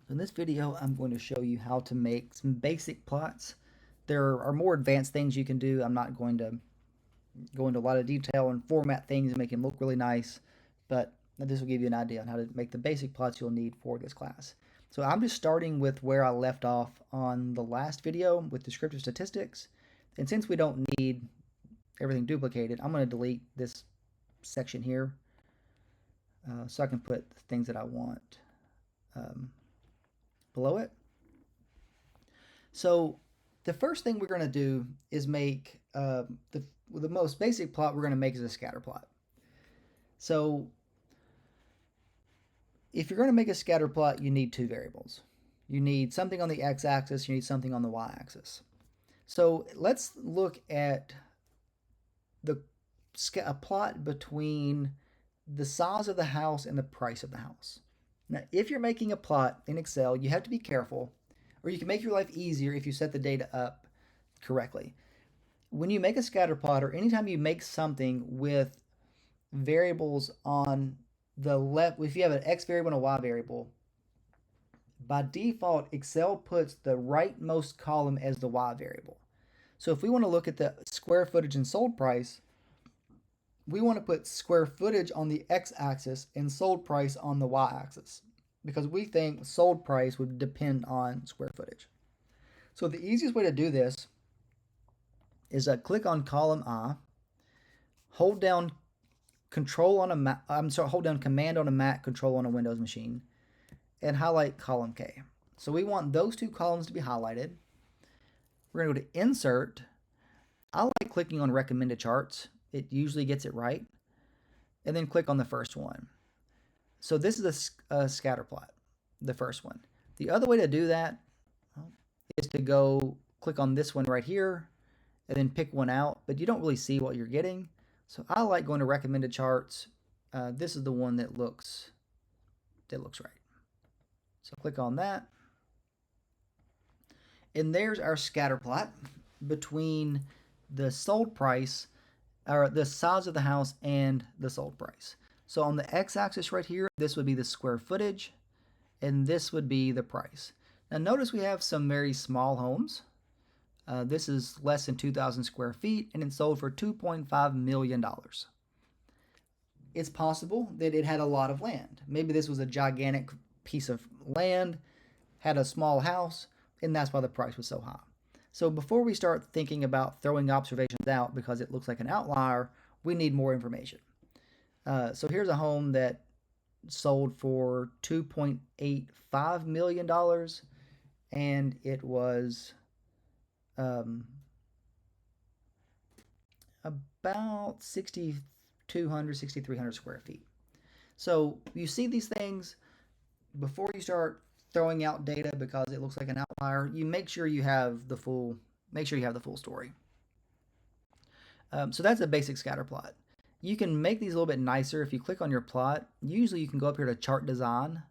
In this video, I'm going to show you how to make some basic plots. There are more advanced things you can do. I'm not going to go into a lot of detail and format things and make them look really nice, but this will give you an idea on how to make the basic plots you'll need for this class. So I'm just starting with where I left off on the last video with descriptive statistics. And since we don't need everything duplicated, I'm going to delete this section here so I can put the things that I want below it. So the first thing we're going to do is make the most basic plot we're going to make is a scatter plot. So if you're going to make a scatter plot, you need two variables. You need something on the x-axis, you need something on the y-axis. So let's look at a plot between the size of the house and the price of the house. Now, if you're making a plot in Excel, you have to be careful, or you can make your life easier if you set the data up correctly. When you make a scatter plot, or anytime you make something with variables on the left, if you have an x variable and a y variable, by default, Excel puts the rightmost column as the y variable. So if we want to look at the square footage and sold price, we want to put square footage on the x-axis and sold price on the y-axis, because we think sold price would depend on square footage. So the easiest way to do this is click on column I, hold down hold down Command on a Mac, Control on a Windows machine, and highlight column K. So we want those two columns to be highlighted. We're going to go to Insert. I like clicking on Recommended Charts. It usually gets it right. And then click on the first one. So this is a scatter plot, the first one. The other way to do that is to go click on this one right here and then pick one out, but you don't really see what you're getting. So I like going to Recommended Charts. This is the one that looks right. So click on that. And there's our scatter plot between the sold price, or the size of the house, and the sold price. So on the x-axis right here, this would be the square footage, and this would be the price. Now notice we have some very small homes. This is less than 2,000 square feet, and it sold for $2.5 million. It's possible that it had a lot of land. Maybe this was a gigantic piece of land, had a small house, and that's why the price was so high. So before we start thinking about throwing observations out because it looks like an outlier, we need more information. So here's a home that sold for $2.85 million, and it was about 6,200, 6,300 square feet. So you see these things before you start throwing out data because it looks like an outlier. You make sure you have the full story. So that's a basic scatter plot. You can make these a little bit nicer if you click on your plot. Usually you can go up here to Chart Design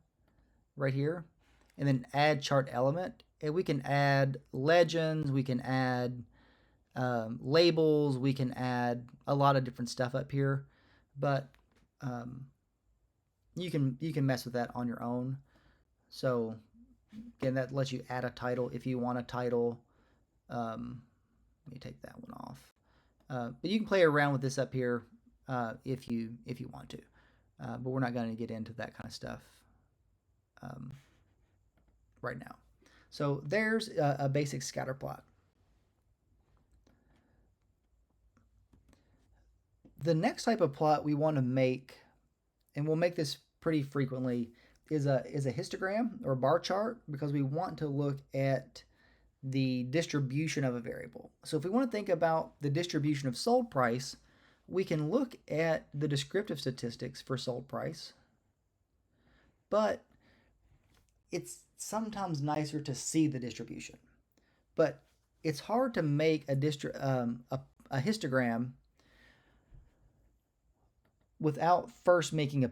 right here and then Add Chart Element. And we can add legends, we can add labels, we can add a lot of different stuff up here. But you can mess with that on your own. So again, that lets you add a title if you want a title. Let me take that one off. But you can play around with this up here if you want to. But we're not going to get into that kind of stuff right now. So there's a basic scatter plot. The next type of plot we want to make, and we'll make this pretty frequently, is a histogram or a bar chart, because we want to look at the distribution of a variable. So if we want to think about the distribution of sold price, we can look at the descriptive statistics for sold price, but it's sometimes nicer to see the distribution. But it's hard to make a histogram without first making a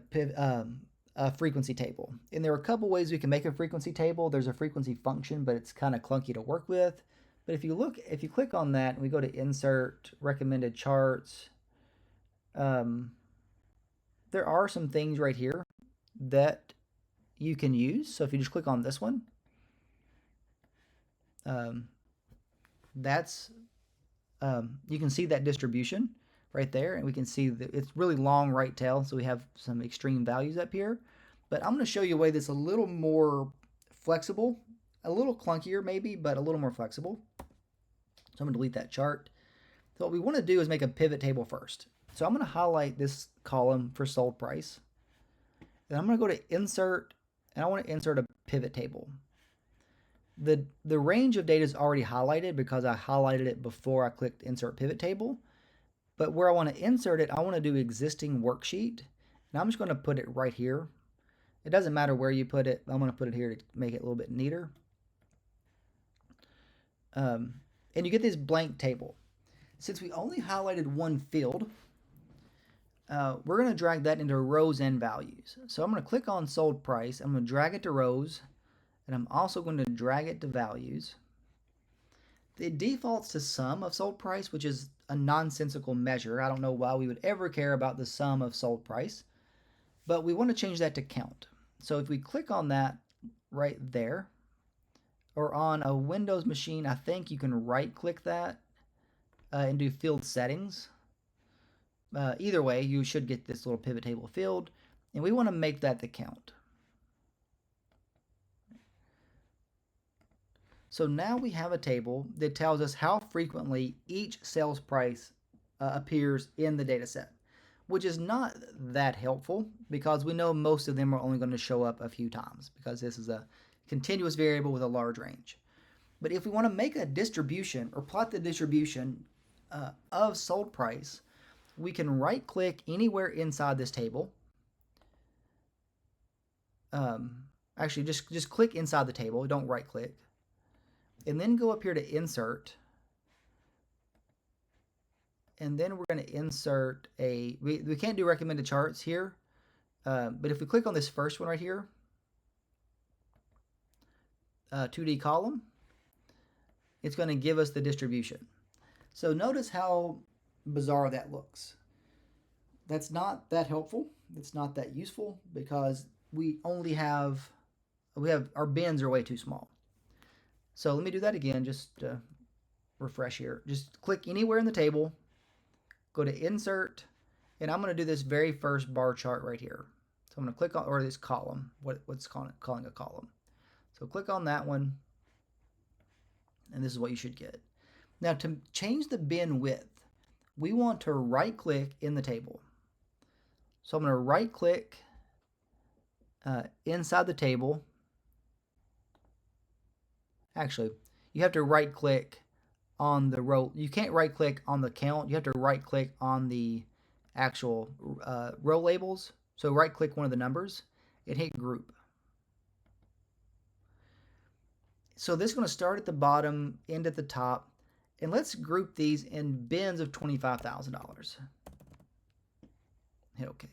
frequency table. And there are a couple ways we can make a frequency table. There's a frequency function, but it's kind of clunky to work with. But if you click on that and we go to Insert, Recommended Charts, there are some things right here that you can use. So if you just click on this one, you can see that distribution right there, and we can see that it's really long right tail, so we have some extreme values up here. But I'm going to show you a way that's a little more flexible, a little clunkier maybe, but a little more flexible. So I'm going to delete that chart. So what we want to do is make a pivot table first. So I'm going to highlight this column for sold price. Then I'm going to go to insert, and I want to insert a pivot table. The range of data is already highlighted because I highlighted it before I clicked insert pivot table. But where I want to insert it, I want to do existing worksheet. And I'm just going to put it right here. It doesn't matter where you put it. I'm going to put it here to make it a little bit neater. And you get this blank table. Since we only highlighted one field, we're going to drag that into rows and values. So I'm going to click on sold price. I'm going to drag it to rows. And I'm also going to drag it to values. It defaults to sum of sold price, which is a nonsensical measure. I don't know why we would ever care about the sum of sold price. But we want to change that to count. So if we click on that right there, or on a Windows machine, I think you can right-click that and do field settings. Either way, you should get this little pivot table field, and we want to make that the count. So now we have a table that tells us how frequently each sales price appears in the data set, which is not that helpful because we know most of them are only going to show up a few times because this is a continuous variable with a large range. But if we want to make a distribution or plot the distribution of sold price, we can right click anywhere inside this table. Actually, just click inside the table, don't right click. And then go up here to insert. And then we're going to insert we can't do recommended charts here. But if we click on this first one right here, 2D column, it's going to give us the distribution. So notice how bizarre that looks. That's not that helpful. It's not that useful because we have our bins are way too small. So let me do that again, just refresh here. Just click anywhere in the table, go to insert, and I'm going to do this very first bar chart right here. So I'm going to click on, or this column, what's calling a column. So click on that one, and this is what you should get. Now to change the bin width, we want to right click in the table. So I'm going to right click inside the table. Actually, you have to right click on the row. You can't right click on the count. You have to right click on the actual row labels. So right click one of the numbers and hit group. So this is going to start at the bottom, end at the top, and let's group these in bins of $25,000. Hit OK.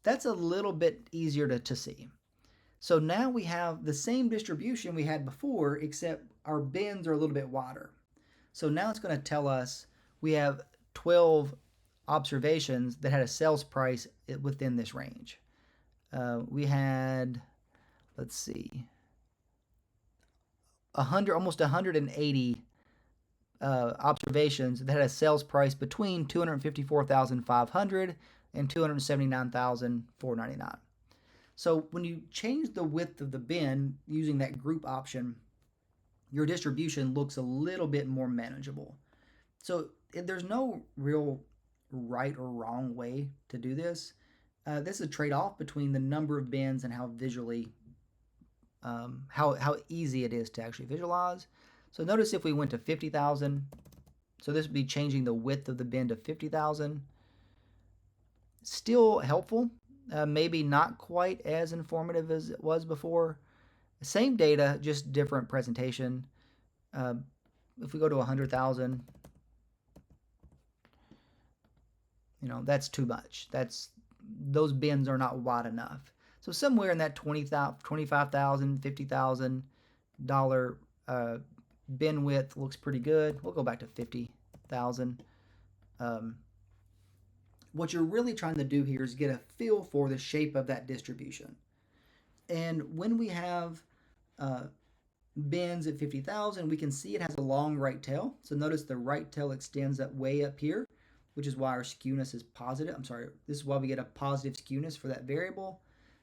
That's a little bit easier to see. So now we have the same distribution we had before, except our bins are a little bit wider. So now it's going to tell us we have 12 observations that had a sales price within this range. We had, let's see, almost 180 observations that had a sales price between $254,500 and $279,499. So when you change the width of the bin using that group option, your distribution looks a little bit more manageable. So there's no real right or wrong way to do this. This is a trade-off between the number of bins and how visually, how easy it is to actually visualize. So notice if we went to 50,000, so this would be changing the width of the bin to 50,000. Still helpful. Maybe not quite as informative as it was before. Same data, just different presentation. If we go to 100,000, that's too much. Those bins are not wide enough. So somewhere in that $25,000, $50,000 bin width looks pretty good. We'll go back to 50,000. What you're really trying to do here is get a feel for the shape of that distribution. And when we have bins at 50,000, we can see it has a long right tail. So notice the right tail extends up way up here, which is why our skewness is positive. I'm sorry, this is why we get a positive skewness for that variable.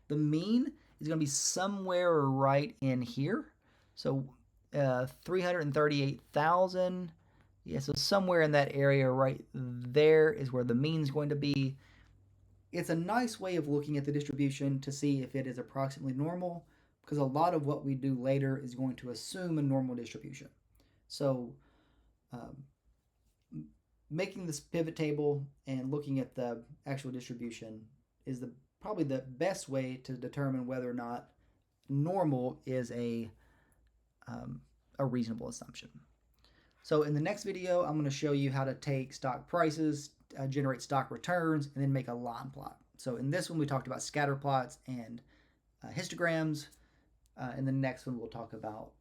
The mean is going to be somewhere right in here. So 338,000. Yeah, so somewhere in that area right there is where the mean is going to be. It's a nice way of looking at the distribution to see if it is approximately normal, because a lot of what we do later is going to assume a normal distribution. So um, making this pivot table and looking at the actual distribution is probably the best way to determine whether or not normal is a reasonable assumption. So in the next video, I'm going to show you how to take stock prices, generate stock returns, and then make a line plot. So in this one, we talked about scatter plots and histograms. In the next one, we'll talk about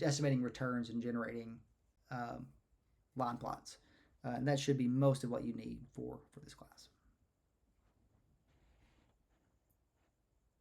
estimating returns and generating line plots. And that should be most of what you need for this class.